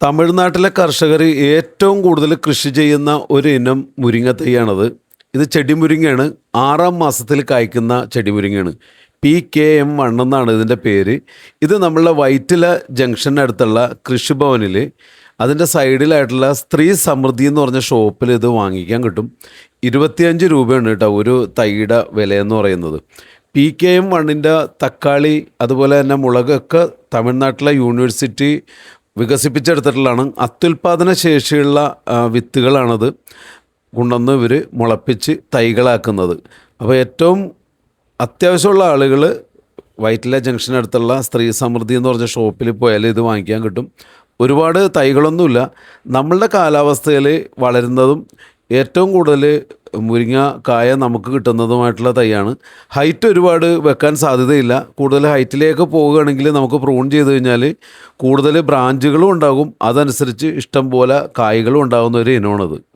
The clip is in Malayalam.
തമിഴ്നാട്ടിലെ കർഷകർ ഏറ്റവും കൂടുതൽ കൃഷി ചെയ്യുന്ന ഒരു ഇനം മുരിങ്ങ തൈയാണത്. ഇത് ചെടിമുരിങ്ങയാണ്. 6-ാം മാസത്തിൽ കായ്ക്കുന്ന ചെടിമുരിങ്ങയാണ്. PKM1 എന്നാണ് ഇതിൻ്റെ പേര്. ഇത് നമ്മളുടെ വൈറ്റില ജംഗ്ഷനടുത്തുള്ള കൃഷിഭവനിൽ അതിൻ്റെ സൈഡിലായിട്ടുള്ള സ്ത്രീ സമൃദ്ധി എന്ന് പറഞ്ഞ ഷോപ്പിൽ ഇത് വാങ്ങിക്കാൻ കിട്ടും. 25 രൂപയാണ് കേട്ടോ ഒരു തൈയുടെ വിലയെന്ന് പറയുന്നത്. PKM1ൻ്റെ തക്കാളി അതുപോലെ തന്നെ മുളകൊക്കെ തമിഴ്നാട്ടിലെ യൂണിവേഴ്സിറ്റി വികസിപ്പിച്ചെടുത്തിട്ടുള്ളതാണ്. അത്യുൽപാദന ശേഷിയുള്ള വിത്തുകളാണത് കൊണ്ടുവന്ന് ഇവർ മുളപ്പിച്ച് തൈകളാക്കുന്നത്. അപ്പോൾ ഏറ്റവും അത്യാവശ്യമുള്ള ആളുകൾ വൈറ്റില ജംഗ്ഷനടുത്തുള്ള സ്ത്രീ സമൃദ്ധി എന്ന് പറഞ്ഞ ഷോപ്പിൽ പോയാൽ ഇത് വാങ്ങിക്കാൻ കിട്ടും. ഒരുപാട് തൈകളൊന്നുമില്ല. നമ്മളുടെ കാലാവസ്ഥയിൽ വളരുന്നതും ഏറ്റവും കൂടുതൽ മുരിങ്ങ കായ നമുക്ക് കിട്ടുന്നതുമായിട്ടുള്ള തൈയാണ്. ഹൈറ്റ് ഒരുപാട് വെക്കാൻ സാധ്യതയില്ല. കൂടുതൽ ഹൈറ്റിലേക്ക് പോവുകയാണെങ്കിൽ നമുക്ക് പ്രൂൺ ചെയ്ത് കഴിഞ്ഞാൽ കൂടുതൽ ബ്രാഞ്ചുകളും ഉണ്ടാകും. അതനുസരിച്ച് ഇഷ്ടം പോലെ കായ്കളും ഉണ്ടാകുന്ന ഒരു ഇനമാണത്.